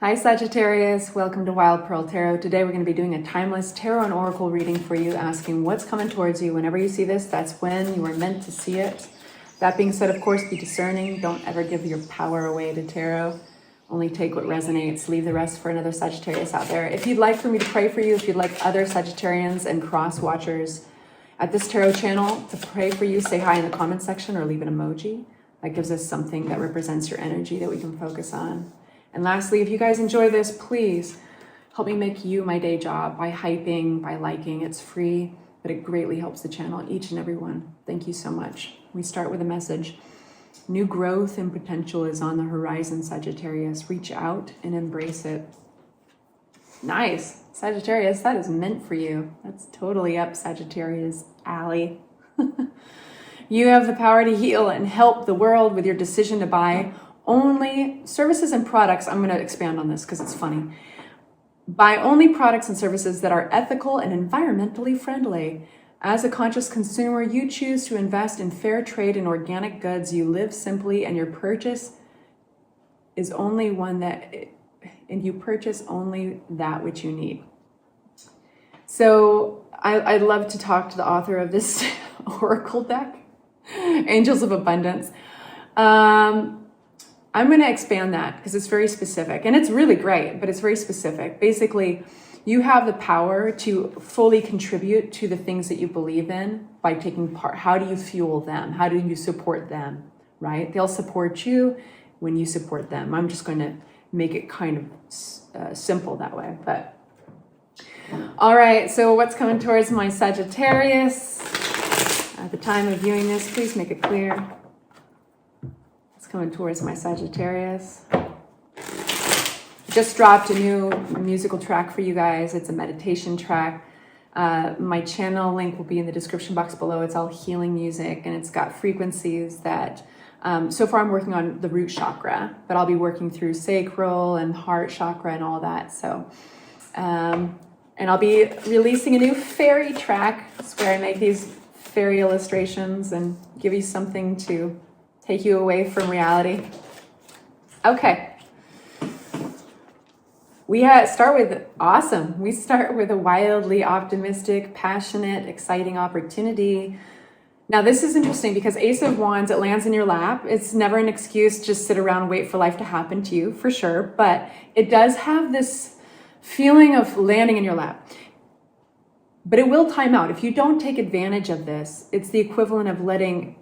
Hi Sagittarius, welcome to Wild Pearl Tarot. Today we're going to be doing a timeless tarot and oracle reading for you, asking what's coming towards you. Whenever you see this, that's when you are meant to see it. That being said, of course, be discerning. Don't ever give your power away to tarot. Only take what resonates. Leave the rest for another Sagittarius out there. If you'd like for me to pray for you, if you'd like other Sagittarians and cross watchers at this tarot channel to pray for you, say hi in the comment section or leave an emoji. That gives us something that represents your energy that we can focus on. And lastly, if you guys enjoy this, please help me make you my day job by hyping, by liking. It's free, but it greatly helps the channel, each and every one. Thank you so much. We start with a message. New growth and potential is on the horizon, Sagittarius. Reach out and embrace it. Nice. Sagittarius, that is meant for you. That's totally up Sagittarius' alley. You have the power to heal and help the world with your decision to buy only services and products. I'm going to expand on this because it's funny. Buy only products and services that are ethical and environmentally friendly. As a conscious consumer, you choose to invest in fair trade and organic goods. You live simply, and your purchase is only one that, and you purchase only that which you need. So I'd love to talk to the author of this oracle deck, Angels of Abundance. I'm going to expand that because it's very specific, and it's really great, but it's very specific. Basically, you have the power to fully contribute to the things that you believe in by taking part. How do you fuel them? How do you support them, right? They'll support you when you support them. I'm just going to make it kind of simple that way. But all right, so what's coming towards my Sagittarius? At the time of viewing this, please make it clear. Coming towards my Sagittarius. Just dropped a new musical track for you guys. It's a meditation track. My channel link will be in the description box below. It's all healing music, and it's got frequencies that, so far I'm working on the root chakra, but I'll be working through sacral and heart chakra and all that. So, and I'll be releasing a new fairy track. It's where I make these fairy illustrations and give you something to take you away from reality. Okay. We start with awesome. We start with a wildly optimistic, passionate, exciting opportunity. Now, this is interesting because Ace of Wands, it lands in your lap. It's never an excuse to just sit around and wait for life to happen to you, for sure. But it does have this feeling of landing in your lap. But it will time out. If you don't take advantage of this, it's the equivalent of letting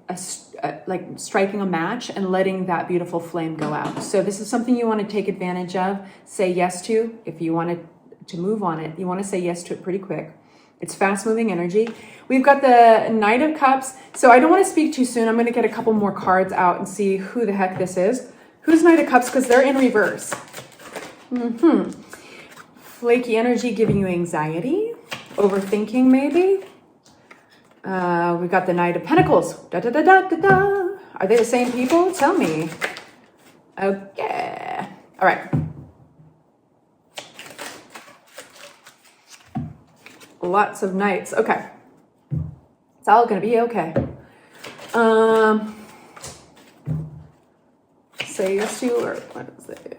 like striking a match and letting that beautiful flame go out. So this is something you want to take advantage of, say yes to. If you want to move on it, you want to say yes to it pretty quick. It's fast moving energy. We've got the Knight of Cups. So I don't want to speak too soon. I'm going to get a couple more cards out and see who the heck this is. Who's Knight of Cups? Because they're in reverse. Flaky energy giving you anxiety. Overthinking, maybe. We've got the Knight of Pentacles. Da, da, da, da, da, da. Are they the same people? Tell me. Okay. All right. Lots of Knights. Okay. It's all going to be okay. Say yes to, or what is it?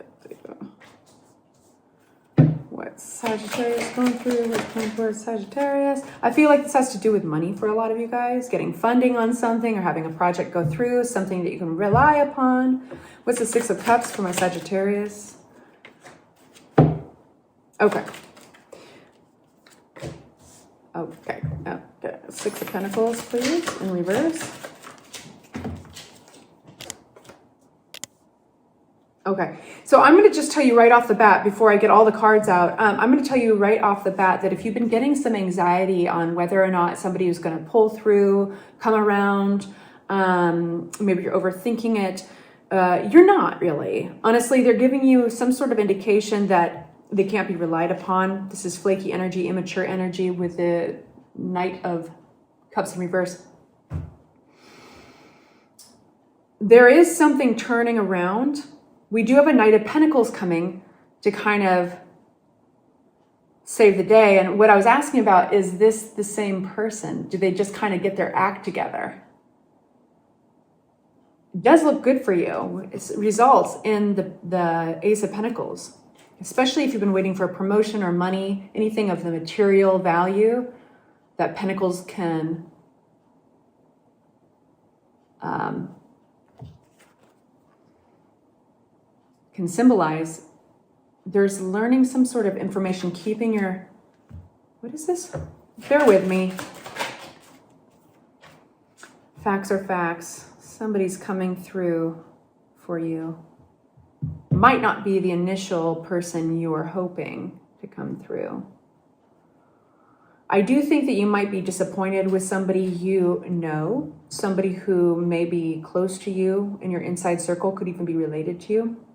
What's Sagittarius going through? What's going towards Sagittarius? I feel like this has to do with money for a lot of you guys, getting funding on something or having a project go through, something that you can rely upon. What's the Six of Cups for my Sagittarius? Okay. Okay. Six of Pentacles, please, in reverse. Okay, so I'm going to just tell you right off the bat, before I get all the cards out, I'm going to tell you right off the bat that if you've been getting some anxiety on whether or not somebody is going to pull through, come around, maybe you're overthinking it, you're not really. Honestly, they're giving you some sort of indication that they can't be relied upon. This is flaky energy, immature energy with the Knight of Cups in reverse. There is something turning around. We do have a Knight of Pentacles coming to kind of save the day. And what I was asking about, is this the same person? Do they just kind of get their act together? It does look good for you. It results in the Ace of Pentacles. especially if you've been waiting for a promotion or money, anything of the material value that Pentacles can symbolize. There's learning some sort of information, keeping your, what is this? Bear with me. Facts are facts. Somebody's coming through for you. Might not be the initial person you were hoping to come through. I do think that you might be disappointed with somebody you know, somebody who may be close to you in your inside circle, could even be related to you.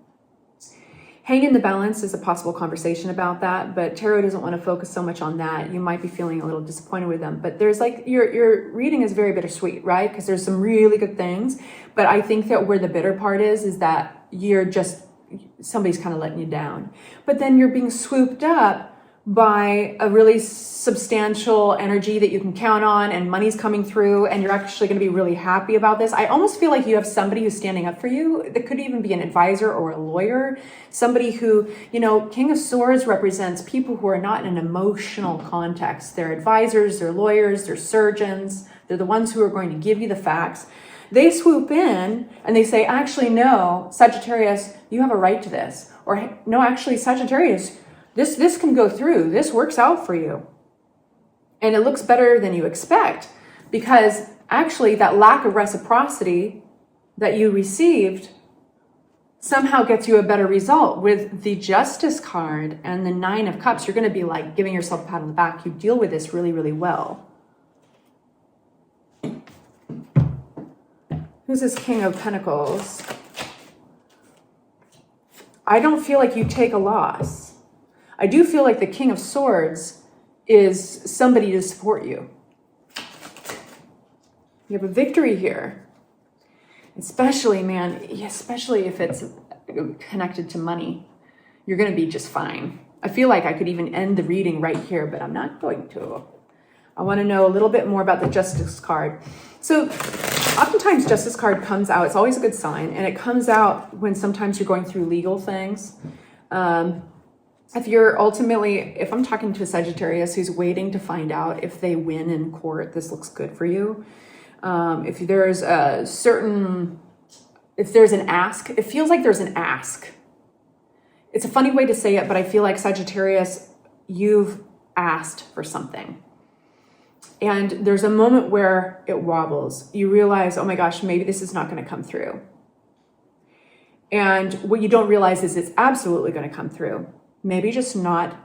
Hang in the balance is a possible conversation about that, but tarot doesn't want to focus so much on that. You might be feeling a little disappointed with them, but there's like, your reading is very bittersweet, right? Because there's some really good things, but I think that where the bitter part is that you're just, somebody's kind of letting you down. But then you're being swooped up by a really substantial energy that you can count on, and money's coming through, and you're actually going to be really happy about this. I almost feel like you have somebody who's standing up for you. That could even be an advisor or a lawyer, somebody who, you know, King of Swords represents people who are not in an emotional context. They're advisors, they're lawyers, they're surgeons. They're the ones who are going to give you the facts. They swoop in and they say, actually, no, Sagittarius, you have a right to this. Or no, actually, Sagittarius, this can go through. This works out for you. And it looks better than you expect, because actually that lack of reciprocity that you received somehow gets you a better result. With the Justice card and the Nine of Cups, you're going to be like giving yourself a pat on the back. You deal with this really, really well. Who's this King of Pentacles? I don't feel like you take a loss. I do feel like the King of Swords is somebody to support you. You have a victory here. Especially, man, especially if it's connected to money, you're going to be just fine. I feel like I could even end the reading right here, but I'm not going to. I want to know a little bit more about the Justice card. So oftentimes Justice card comes out, it's always a good sign, and it comes out when sometimes you're going through legal things. If I'm talking to a Sagittarius who's waiting to find out if they win in court, this looks good for you. If there's an ask, it feels like there's an ask. It's a funny way to say it, but I feel like Sagittarius, you've asked for something. And there's a moment where it wobbles. You realize, oh my gosh, maybe this is not going to come through. And what you don't realize is it's absolutely going to come through. Maybe just not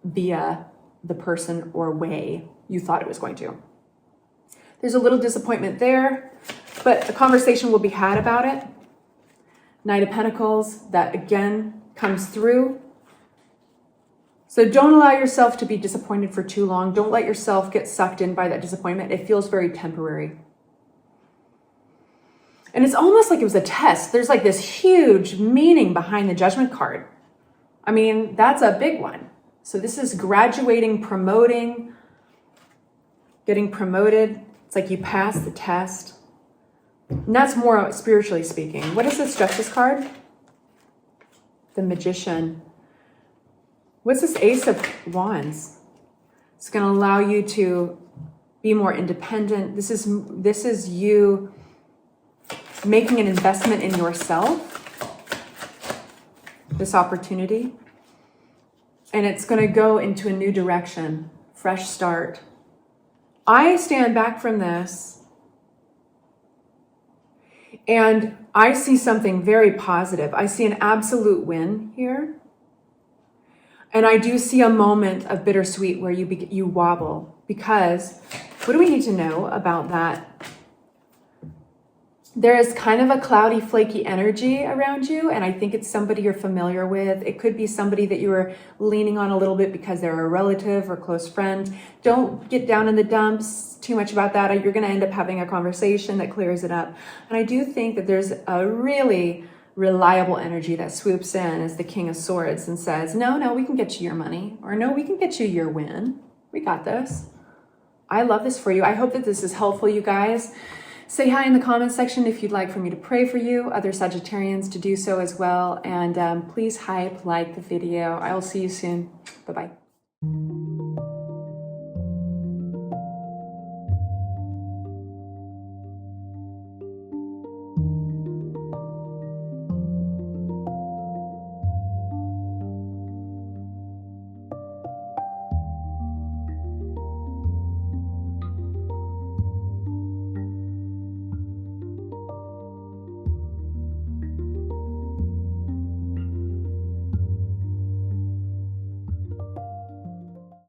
via the person or way you thought it was going to. There's a little disappointment there, but a conversation will be had about it. Knight of Pentacles, that again comes through. So don't allow yourself to be disappointed for too long. Don't let yourself get sucked in by that disappointment. It feels very temporary. And it's almost like it was a test. There's like this huge meaning behind the Judgment card. I mean, that's a big one. So this is graduating, promoting, getting promoted. It's like you pass the test. And that's more spiritually speaking. What is this Justice card? The Magician. What's this Ace of Wands? It's going to allow you to be more independent. This is you making an investment in yourself. This opportunity, and it's going to go into a new direction, fresh start. I stand back from this and I see something very positive. I see an absolute win here, and I do see a moment of bittersweet where you wobble, because what do we need to know about that? There is kind of a cloudy, flaky energy around you, and I think it's somebody you're familiar with. It could be somebody that you were leaning on a little bit because they're a relative or close friend. Don't get down in the dumps too much about that. You're going to end up having a conversation that clears it up. And I do think that there's a really reliable energy that swoops in as the King of Swords and says, no, we can get you your money, or no, we can get you your win. We got this. I love this for you. I hope that this is helpful, you guys. Say hi in the comments section if you'd like for me to pray for you, other Sagittarians to do so as well. And please hype, like the video. I will see you soon. Bye-bye.